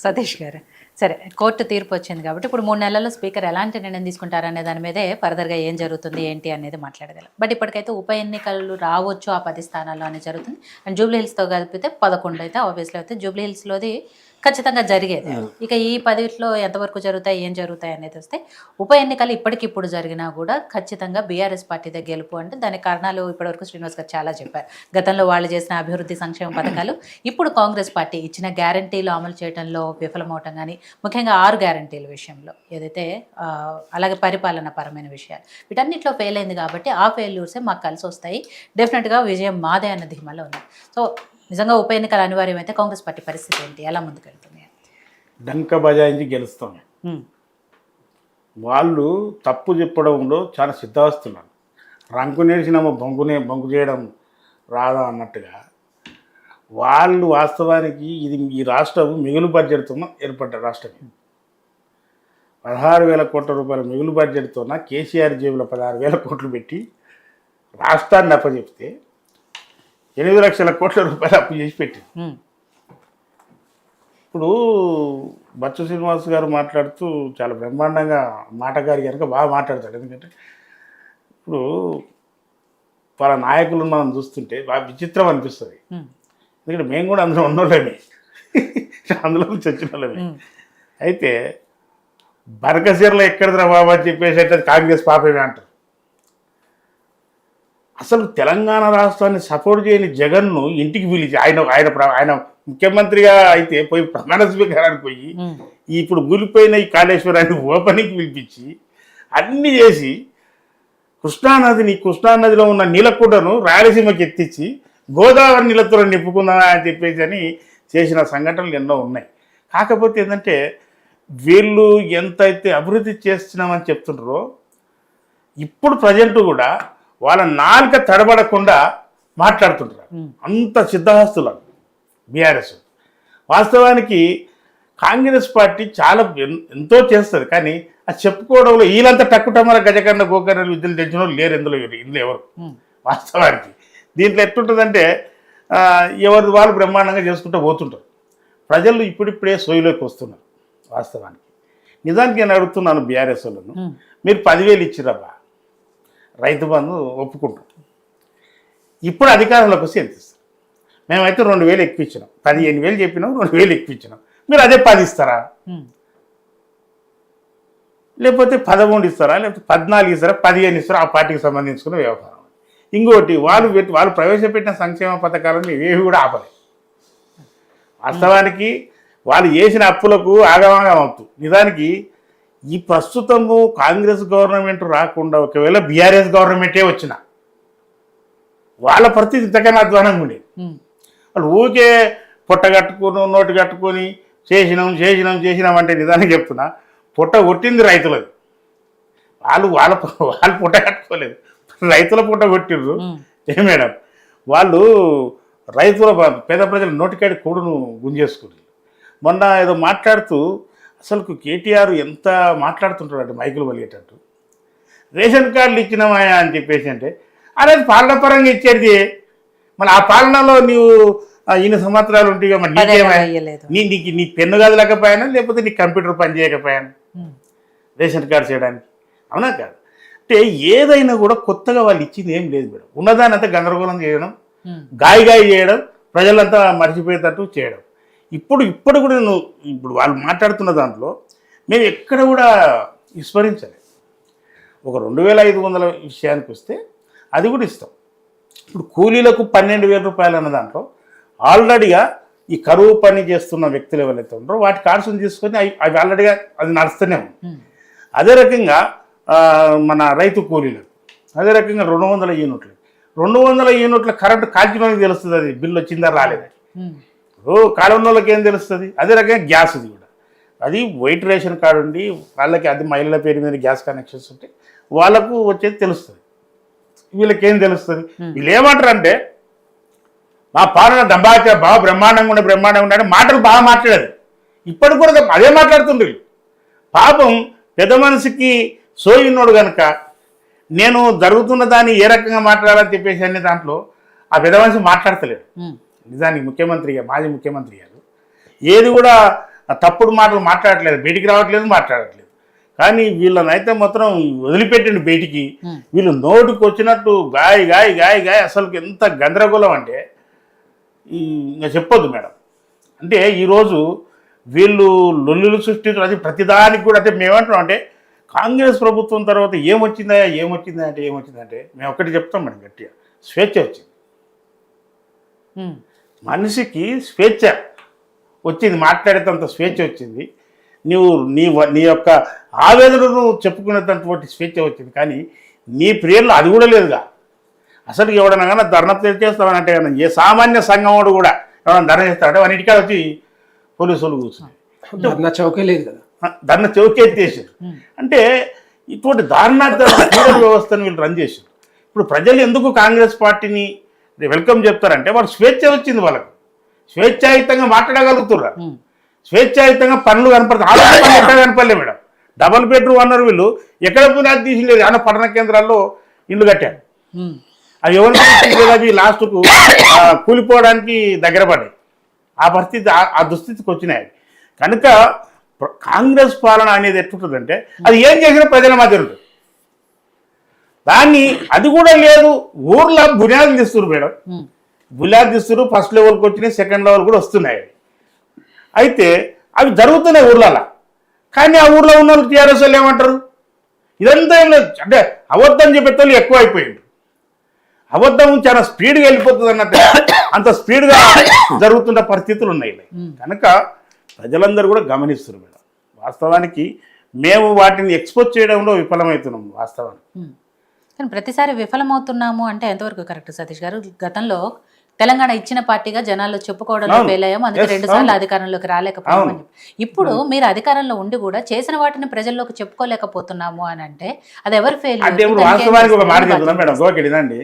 సతీష్ గారు, సరే కోర్టు తీర్పు వచ్చింది కాబట్టి ఇప్పుడు 3 నెలల్లో స్పీకర్ ఎలాంటి నిర్ణయం తీసుకుంటారనే దాని మీదే ఫర్దర్గా ఏం జరుగుతుంది ఏంటి అనేది మాట్లాడగలం. బట్ ఇప్పటికైతే ఉప ఎన్నికలు రావచ్చు ఆ 10 స్థానాల్లో అనేది జరుగుతుంది. అండ్ జూబ్లీ హిల్స్తో కలిపితే 11 అయితే ఆబ్వియస్లీ అయితే జూబ్లీ హిల్స్లోది ఖచ్చితంగా జరిగేది. ఇక ఈ 10లో ఎంతవరకు జరుగుతాయి ఏం జరుగుతాయి అనేది వస్తే ఉప ఎన్నికలు ఇప్పటికిప్పుడు జరిగినా కూడా ఖచ్చితంగా బీఆర్ఎస్ పార్టీదే గెలుపు. అంటే దానికి కారణాలు ఇప్పటివరకు శ్రీనివాస్ గారు చాలా చెప్పారు. గతంలో వాళ్ళు చేసిన అభివృద్ధి సంక్షేమ పథకాలు, ఇప్పుడు కాంగ్రెస్ పార్టీ ఇచ్చిన గ్యారంటీలు అమలు చేయడంలో విఫలమవటం కానీ, ముఖ్యంగా 6 గ్యారంటీల విషయంలో ఏదైతే అలాగే పరిపాలన పరమైన విషయాలు వీటన్నిటిలో ఫెయిల్ అయింది. కాబట్టి ఆ ఫెయిల్యూర్సే మాకు కలిసి వస్తాయి, డెఫినెట్గా విజయం మాదే అన్న ధీమాలో ఉంది. సో నిజంగా ఉప ఎన్నికలు అనివార్యమైతే కాంగ్రెస్ పార్టీ పరిస్థితి ఏంటి, ఎలా ముందుకెళ్తుంది? డంక బజాయించి గెలుస్తాం. వాళ్ళు తప్పు చెప్పడంలో చాలా సిద్ధవస్తున్నారు. రంకు నేర్చినామో బొంకు చేయడం రాదా అన్నట్టుగా వాళ్ళు వాస్తవానికి ఇది ఈ రాష్ట్రం మిగులు బడ్జెట్తో ఏర్పడ్డ రాష్ట్రం. 16,000 కోట్ల రూపాయల మిగులు బడ్జెట్తోన కేసీఆర్ జేబులో 16,000 కోట్లు పెట్టి రాష్ట్రాన్ని అప్పచెప్తే 8 లక్షల కోట్ల రూపాయలు అప్పు చేసి పెట్టింది. ఇప్పుడు బచ్చు శ్రీనివాస్ గారు మాట్లాడుతూ చాలా బ్రహ్మాండంగా మాటగారి కనుక బాగా మాట్లాడతాడు. ఎందుకంటే ఇప్పుడు వాళ్ళ నాయకులను మనం చూస్తుంటే బాగా విచిత్రం అనిపిస్తుంది. ఎందుకంటే మేము కూడా అందులో ఉన్నోళ్ళమే, అందులో నుంచి వచ్చిన వాళ్ళమే. అయితే బరకసీరలో ఎక్కడిదిరా బాబా అని చెప్పేసి అయితే కాంగ్రెస్ పాపమే అంటారు. అసలు తెలంగాణ రాష్ట్రాన్ని సపోర్ట్ చేయని జగన్ను ఇంటికి పిలిచి ఆయన ముఖ్యమంత్రిగా అయితే పోయి ప్రధాన స్పీకరానికి పోయి ఇప్పుడు కూలిపోయిన ఈ కాళేశ్వరాన్ని ఓపెనింగ్ పిలిపించి అన్నీ చేసి కృష్ణానదిలో ఉన్న నీలకుంటను రాయలసీమకి ఎత్తించి గోదావరి నీళ్ళతో నింపుకుందామా అని చెప్పేసి అని చేసిన సంఘటనలు ఎన్నో ఉన్నాయి. కాకపోతే ఏంటంటే వీళ్ళు ఎంతైతే అభివృద్ధి చేస్తున్నామని చెప్తుంటారో ఇప్పుడు ప్రజెంట్ కూడా వాళ్ళ నాలుక తడబడకుండా మాట్లాడుతుంటారు. అంత సిద్ధహస్తులు బీఆర్ఎస్. వాస్తవానికి కాంగ్రెస్ పార్టీ చాలా ఎంతో చేస్తుంది, కానీ అది చెప్పుకోవడంలో వీళ్ళంతా టక్కుటమర గజకర్ణ గోకర్ణ విద్యలు తెచ్చిన వాళ్ళు లేరు ఇందులో ఎవరు. వాస్తవానికి దీంట్లో ఎట్లుంటుందంటే ఎవరు వాళ్ళు బ్రహ్మాండంగా చేసుకుంటూ పోతుంటారు. ప్రజలు ఇప్పుడిప్పుడే సోయిలోకి వస్తున్నారు. వాస్తవానికి నిజానికి నేను అడుగుతున్నాను బీఆర్ఎస్ వాళ్ళను, మీరు 10,000 ఇచ్చిరబ్బా రైతు బంధు ఒప్పుకుంటాం, ఇప్పుడు అధికారంలోకి వస్తే ఎంత ఇస్తారు? మేమైతే 2,000 ఎక్కువ ఇచ్చినాం, 15,000 చెప్పినాం, 2,000 ఎక్కువ ఇచ్చినాం. మీరు అదే 10 ఇస్తారా, లేకపోతే 13 ఇస్తారా, లేకపోతే 14 ఇస్తారా, 15 ఇస్తారా? ఆ పార్టీకి సంబంధించుకున్న వ్యవహారం. ఇంకోటి వాళ్ళు ప్రవేశపెట్టిన సంక్షేమ పథకాలను ఏవి కూడా ఆపలేదు. వాస్తవానికి వాళ్ళు చేసిన అప్పులకు ఆగమాగం అవుతుంది. నిజానికి ఈ ప్రస్తుతము కాంగ్రెస్ గవర్నమెంట్ రాకుండా ఒకవేళ బీఆర్ఎస్ గవర్నమెంటే వచ్చిన వాళ్ళ పరిస్థితి ఇంతకన్నా అధ్వానంగా ఉండేది. వాళ్ళు ఊరికే పొట్ట కట్టుకుని నోటు కట్టుకొని చేసినాం అంటే నిజానికి చెప్తున్నా, పొట్ట కొట్టింది రైతులది. వాళ్ళు పొట్ట కట్టుకోలేదు, రైతుల పొట్ట కొట్టిర్రు. ఏ మేడం, వాళ్ళు రైతుల పేద ప్రజల నోటికాడి కూడును గుంజేసుకుని మొన్న ఏదో మాట్లాడుతూ అసలు కేటీఆర్ ఎంత మాట్లాడుతుంటాడు అంటే మైకులు వలిగేటట్టు, రేషన్ కార్డులు ఇచ్చినామాయా అని చెప్పేసి అంటే అరే పాలన పరంగా ఇచ్చేది, మళ్ళీ ఆ పాలనలో నీవు ఇన్ని సంవత్సరాలు ఉంటాయి, మరి నీకేమైనా నీ పెన్ను కదలేకపోయాను, లేకపోతే నీ కంప్యూటర్ పని చేయకపోయాను రేషన్ కార్డు చేయడానికి? అవునా కాదు? అంటే ఏదైనా కూడా కొత్తగా వాళ్ళు ఇచ్చింది ఏం లేదు మేడం. ఉన్నదాన్ని అంతా గందరగోళం చేయడం, గాయ చేయడం, ప్రజలంతా మర్చిపోయేటట్టు చేయడం. ఇప్పుడు కూడా నేను ఇప్పుడు వాళ్ళు మాట్లాడుతున్న దాంట్లో మేము ఎక్కడ కూడా విస్మరించలేదు. ఒక 2,500 విషయానికి వస్తే అది కూడా ఇస్తాం. ఇప్పుడు కూలీలకు 12,000 రూపాయలు అన్న దాంట్లో ఆల్రెడీగా ఈ కరువు పని చేస్తున్న వ్యక్తులు ఎవరైతే ఉంటారో వాటి కార్డ్స్ని తీసుకొని అవి ఆల్రెడీగా అది నడుస్తూనే ఉంది. అదే రకంగా మన రైతు కూలీలకు అదే రకంగా 200 యూనిట్లు 200 యూనిట్ల కరెంటు కాల్చినోళ్ళకి తెలుస్తుంది అది బిల్లు వచ్చిందా రాలేదని. కాలంలోకి ఏం తెలుస్తుంది? అదే రకంగా గ్యాస్ది కూడా అది వైట్ రేషన్ కార్డు ఉండి వాళ్ళకి అది మహిళల పేరు మీద గ్యాస్ కనెక్షన్స్ ఉంటే వాళ్ళకు వచ్చేది తెలుస్తుంది. వీళ్ళకేం తెలుస్తుంది? వీళ్ళు ఏమంటారు అంటే మా పాలన బాగా బ్రహ్మాండంగా ఉండే మాటలు బాగా మాట్లాడేది. ఇప్పటికి కూడా అదే మాట్లాడుతుండ్రు. పాపం పెద్ద మనిషికి సోయినోడు కనుక నేను జరుగుతున్న దాన్ని ఏ రకంగా మాట్లాడాలని చెప్పేసి అనే దాంట్లో ఆ పెద్ద మనిషి మాట్లాడతలేడు. నిజానికి మాజీ ముఖ్యమంత్రి గారు ఏది కూడా తప్పుడు మాటలు మాట్లాడట్లేదు, బయటికి రావట్లేదు, మాట్లాడట్లేదు. కానీ వీళ్ళనైతే మాత్రం వదిలిపెట్టిండు బయటికి. వీళ్ళు నోటికి వచ్చినట్టు గాయ గాయ గాయ గాయ అసలు ఎంత గందరగోళం అంటే ఇంకా చెప్పొద్దు మేడం. అంటే ఈరోజు వీళ్ళు లొల్లులు సృష్టించడం అది ప్రతిదానికి కూడా. అంటే మేమంటున్నాం అంటే కాంగ్రెస్ ప్రభుత్వం తర్వాత ఏమొచ్చిందంటే మేము ఒక్కటి చెప్తాం మేడం గట్టిగా, స్వేచ్ఛ వచ్చింది. మనిషికి స్వేచ్ఛ వచ్చింది, మాట్లాడేటంత స్వేచ్ఛ వచ్చింది. నీ యొక్క ఆవేదనను చెప్పుకునేటటువంటి స్వేచ్ఛ వచ్చింది. కానీ నీ ప్రియల్లో అది కూడా లేదుగా. అసలు ఎవడన్నా కానీ ధర్నా చేస్తామని అంటే కానీ ఏ సామాన్య సంఘముడు కూడా ఎవరైనా ధర్నా చేస్తాడంటే వాని ఇంటికాడ వచ్చి పోలీసులు కూర్చున్నాయి. ధర్నా చౌకే లేదు కదా, ధర్నా చౌకే ఎత్తేసారు. అంటే ఇటువంటి దారుణార్థ వ్యవస్థను వీళ్ళు రన్ చేశారు. ఇప్పుడు ప్రజలు ఎందుకు కాంగ్రెస్ పార్టీని వెల్కమ్ చెప్తారంటే వాళ్ళు స్వేచ్ఛ వచ్చింది, వాళ్ళకు స్వేచ్ఛాయుతంగా మాట్లాడగలుగుతున్నారు, స్వేచ్ఛాయుతంగా పనులు కనపడతాయి. ఆలోచన పనులు ఎక్కడ కనపడలే మేడం. డబుల్ బెడ్రూమ్ అన్నారు వీళ్ళు, ఎక్కడ పునాది తీసిలేదు. అన్న పట్టణ కేంద్రాల్లో ఇల్లు కట్టారు. అవి ఎవరికి అవి లాస్ట్కు కూలిపోవడానికి దగ్గర పడ్డాయి. ఆ పరిస్థితి, ఆ దుస్థితికి వచ్చినాయి. కనుక కాంగ్రెస్ పాలన అనేది ఎట్లుంటుందంటే అది ఏం చేసినా ప్రజల మధ్య ఉంటుంది. దాన్ని అది కూడా లేదు. ఊర్లో బునియాదులు తీస్తున్నారు మేడం, బునియాదు తీస్తున్నారు. ఫస్ట్ లెవెల్కి వచ్చినాయి, సెకండ్ లెవెల్ కూడా వస్తున్నాయి. అయితే అవి జరుగుతున్నాయి ఊర్లలో. కానీ ఆ ఊర్లో ఉన్న వాళ్ళు టీఆర్ఎస్ వాళ్ళు ఏమంటారు, ఇదంతా ఏం లేదు అంటే అబద్ధం చెప్పే వాళ్ళు ఎక్కువ అయిపోయింది. అబద్ధం చాలా స్పీడ్గా వెళ్ళిపోతుంది అన్నట్టు అంత స్పీడ్గా జరుగుతున్న పరిస్థితులు ఉన్నాయి. కనుక ప్రజలందరూ కూడా గమనిస్తున్నారు మేడం. వాస్తవానికి మేము వాటిని ఎక్స్పోజ్ చేయడంలో విఫలమవుతున్నాము వాస్తవానికి. కానీ ప్రతిసారి విఫలమవుతున్నాము అంటే ఎంతవరకు కరెక్ట్ సతీష్ గారు? గతంలో తెలంగాణ ఇచ్చిన పార్టీగా జనాల్లో చెప్పుకోవడంలో ఫెయిల్ అయ్యాము, అందుకే 2 సార్లు అధికారంలోకి రాలేకపోయామని. ఇప్పుడు మీరు అధికారంలో ఉండి కూడా చేసిన వాటిని ప్రజల్లోకి చెప్పుకోలేకపోతున్నాము అని అంటే అది ఎవరు ఫెయిల్? వాస్తవానికి ఒక మాట చెప్తున్నాం మేడం, గోకెడిదండి.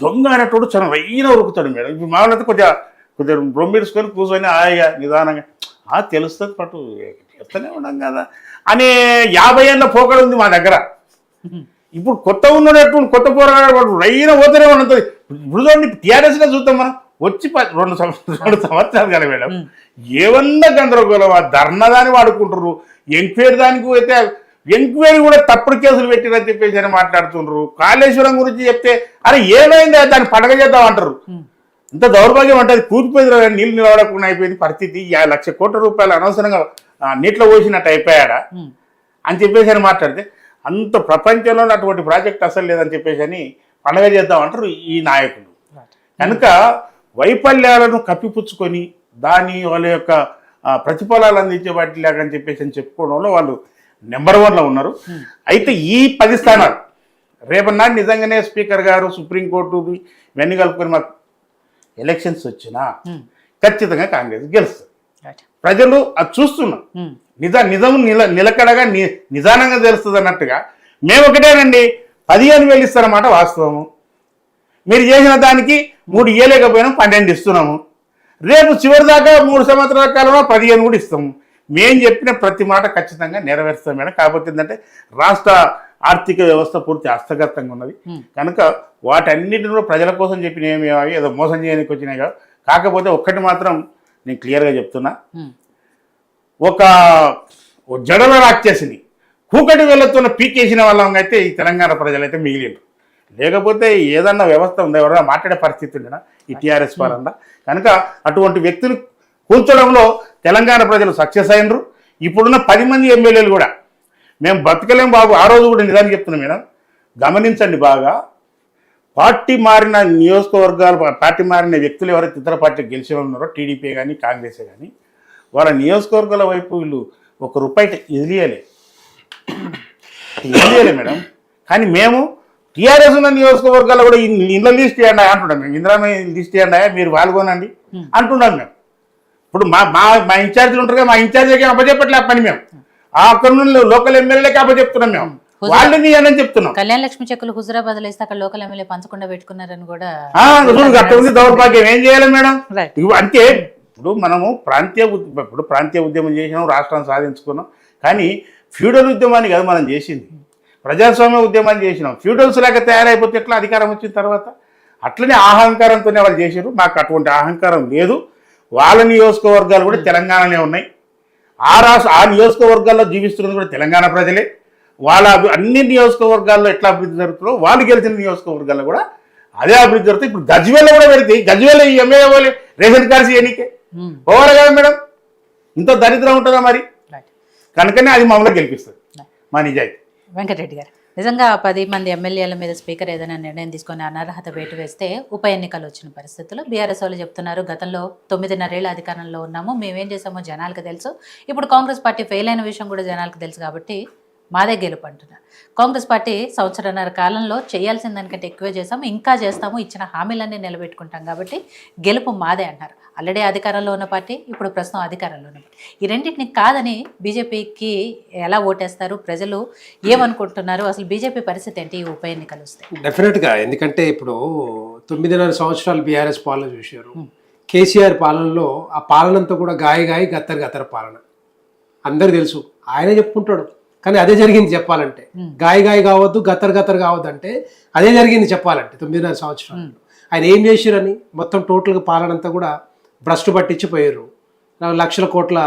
దొంగ అనేటోడు చాలా వైన ఉరుకుతాడు మేడం. ఇప్పుడు మామూలు కొద్దిగా రొమ్మిడుచుకొని కూర్చొని హాయిగా నిదానంగా తెలుస్తుంది పట్టు చెప్తూనే ఉన్నాం కదా అనే 50 ఏళ్ళ పోకడ ఉంది మా దగ్గర. ఇప్పుడు కొత్త ఉన్నట్టు కొత్త పోరాడు రైన పోతూనే ఉన్నది. ఇప్పుడు చూడండి టీఆర్ఎస్లో చూద్దాం మనం, వచ్చి 2 సంవత్సరాలు కదా మేడం. ఏమన్నా గందరగోళం, ఆ ధర్నదాన్ని వాడుకుంటారు. ఎంక్వైరీ దానికి అయితే ఎంక్వైరీ కూడా తప్పుడు కేసులు పెట్టిరని చెప్పేసి అని మాట్లాడుతుండ్రు. కాళేశ్వరం గురించి చెప్తే అరే ఏమైంది దాన్ని పండగ చేద్దాం అంటారు. ఇంత దౌర్భాగ్యం అంటే అది కూలిపోయింది, నీళ్ళు నిలబడకుండా అయిపోయింది పరిస్థితి. 50 లక్షల కోట్ల రూపాయలు అనవసరంగా నీటిలో పోసినట్టు అయిపోయాడా అని చెప్పేసి అని మాట్లాడితే అంత ప్రపంచంలో అటువంటి ప్రాజెక్ట్ అసలు లేదని చెప్పేసి అని పండగ చేద్దాం అంటారు ఈ నాయకులు. కనుక వైఫల్యాలను కప్పిపుచ్చుకొని దాని వాళ్ళ యొక్క ప్రతిఫలాలు అందించే వాటి లేకని చెప్పేసి అని చెప్పుకోవడంలో వాళ్ళు నెంబర్ 1లో ఉన్నారు. అయితే ఈ 10 స్థానాలు రేపన్నా నిజంగానే స్పీకర్ గారు సుప్రీంకోర్టు ఇవన్నీ కలుపుకొని మాకు ఎలక్షన్స్ వచ్చినా ఖచ్చితంగా కాంగ్రెస్ గెలుస్తుంది. ప్రజలు అది చూస్తున్నారు. నిజం నిలకడగా నిదానంగా తెలుస్తుంది అన్నట్టుగా మేము ఒకటేనండి 15,000 ఇస్తారన్నమాట వాస్తవము. మీరు చేసిన దానికి 3 ఇవ్వలేకపోయినా 12 ఇస్తున్నాము. రేపు చివరి దాకా 3 సంవత్సరాల కాలంలో 15 కూడా ఇస్తాము. మేము చెప్పిన ప్రతి మాట ఖచ్చితంగా నెరవేరుస్తాం మేడం. కాకపోతే ఏంటంటే రాష్ట్ర ఆర్థిక వ్యవస్థ పూర్తి హస్తగతంగా ఉన్నది కనుక వాటన్నిటిలో ప్రజల కోసం చెప్పినవి ఏదో మోసం చేయడానికి వచ్చినాయి కదా. కాకపోతే ఒక్కటి మాత్రం నేను క్లియర్గా చెప్తున్నా, ఒక జడల రాక్షసిని కూకటి వెళ్ళతున్న పీకేసిన వాళ్ళం అయితే ఈ తెలంగాణ ప్రజలైతే మిగిలింది. లేకపోతే ఏదన్నా వ్యవస్థ ఉందా, ఎవరైనా మాట్లాడే పరిస్థితి ఉండేనా ఈ టీఆర్ఎస్ పరంగా? కనుక అటువంటి వ్యక్తులు కూల్చడంలో తెలంగాణ ప్రజలు సక్సెస్ అయినరు. ఇప్పుడున్న 10 మంది ఎమ్మెల్యేలు కూడా మేము బతకలేం బాబు. ఆ రోజు కూడా నిజానికి చెప్తున్నాం మేడం, గమనించండి బాగా. పార్టీ మారిన నియోజకవర్గాలు, పార్టీ మారిన వ్యక్తులు ఎవరైతే ఇతర పార్టీకి గెలిచి ఉన్నారో టీడీపీ కానీ కాంగ్రెసే కానీ వాళ్ళ నియోజకవర్గాల వైపు వీళ్ళు ₹1 ఇదిలియలే మేడం. కానీ మేము టీఆర్ఎస్ ఉన్న నియోజకవర్గాల్లో కూడా ఇండ్ల లిస్ట్ చేయండి అంటున్నాం. మేము ఇందిరామ లిస్ట్ చేయండి, మీరు పాల్గొనండి అంటున్నాం మేము. ఇప్పుడు మా ఇన్ఛార్జీలు ఉంటారు, మా ఇన్ఛార్జీలకి అప్పచెప్పట్లే పని. మేము అక్కడ నుండి లోకల్ ఎమ్మెల్యేలకి అప్పచెప్తున్నాం. మేము వాళ్ళని అని చెప్తున్నాం. కళ్యాణ లక్ష్మి చెక్కులు హుజురాబాద్ లో ఇస్తే అక్కడ లోకల్ ఎమ్మెల్యే పంచకుండా పెట్టుకున్నారని కూడా అక్కడ ఉంది దౌర్భాగ్యం. ఏం చేయాలి మేడం? అంటే ఇప్పుడు మనము ప్రాంతీయ ఉద్యమం చేసినాం, రాష్ట్రాన్ని సాధించుకున్నాం. కానీ ఫ్యూడల్ ఉద్యమాన్ని కదా మనం చేసింది, ప్రజాస్వామ్య ఉద్యమాన్ని చేసినాం. ఫ్యూడల్స్ లాగా తయారైపోతే ఎట్లా అధికారం వచ్చిన తర్వాత? అట్లనే అహంకారంతోనే వాళ్ళు చేశారు. మాకు అటువంటి అహంకారం లేదు. వాళ్ళ నియోజకవర్గాలు కూడా తెలంగాణనే ఉన్నాయి. ఆ నియోజకవర్గాల్లో జీవిస్తున్నది కూడా తెలంగాణ ప్రజలే. వాళ్ళ అన్ని నియోజకవర్గాల్లో ఎట్లా అభివృద్ధి జరుగుతుందో వాళ్ళు గెలిచిన నియోజకవర్గాల్లో కూడా అదే అభివృద్ధి జరుగుతుంది. ఇప్పుడు గజ్వేల్లో కూడా పెడితే గజ్వేల్లో ఈ ఎమ్మెల్యే వాళ్ళు రేషన్ కార్డ్స్ ఎన్నికే పోవాలి కదా మేడం, ఇంత దరిద్రం ఉంటుందా మరి? కనుకనే అది మమ్మల్ని గెలిపిస్తుంది మా నిజాయితీ. వెంకటరెడ్డి గారు, నిజంగా 10 మంది ఎమ్మెల్యేల మీద స్పీకర్ ఏదైనా నిర్ణయం తీసుకొని అనర్హత వేటు వేస్తే ఉప ఎన్నికలు వచ్చిన పరిస్థితుల్లో బీఆర్ఎస్ వాళ్ళు చెప్తున్నారు, గతంలో 9.5 ఏళ్ల అధికారంలో ఉన్నాము, మేమేం చేసామో జనాలకు తెలుసు, ఇప్పుడు కాంగ్రెస్ పార్టీ ఫెయిల్ అయిన విషయం కూడా జనాలకు తెలుసు కాబట్టి మాదే గెలుపు అంటున్నారు. కాంగ్రెస్ పార్టీ 1.5 సంవత్సరాల కాలంలో చేయాల్సిన దానికంటే ఎక్కువే చేస్తాము, ఇంకా చేస్తాము, ఇచ్చిన హామీలన్నీ నిలబెట్టుకుంటాం కాబట్టి గెలుపు మాదే అంటారు. ఆల్రెడీ అధికారంలో ఉన్న పార్టీ, ఇప్పుడు ప్రస్తుతం అధికారంలో ఉన్న పార్టీ. ఈ రెండింటిని కాదని బీజేపీకి ఎలా ఓటేస్తారు, ప్రజలు ఏమనుకుంటున్నారు, అసలు బీజేపీ పరిస్థితి ఏంటి ఈ ఉప ఎన్నికలు వస్తే? డెఫినెట్గా, ఎందుకంటే ఇప్పుడు 9.5 సంవత్సరాలు బీఆర్ఎస్ పాలన చూశారు. కేసీఆర్ పాలనలో ఆ పాలనంతా కూడా గాయ గత్తర పాలన అందరు తెలుసు, ఆయనే చెప్పుకుంటాడు. కానీ అదే జరిగింది చెప్పాలంటే, గాయ కావద్దు గత్తర కావద్దు అంటే అదే జరిగింది చెప్పాలంటే 9.5 సంవత్సరాలు. ఆయన ఏం చేసిరని మొత్తం టోటల్గా పాలన అంతా కూడా భ్రష్టు పట్టించిపోయారు. 1,00,000 కోట్ల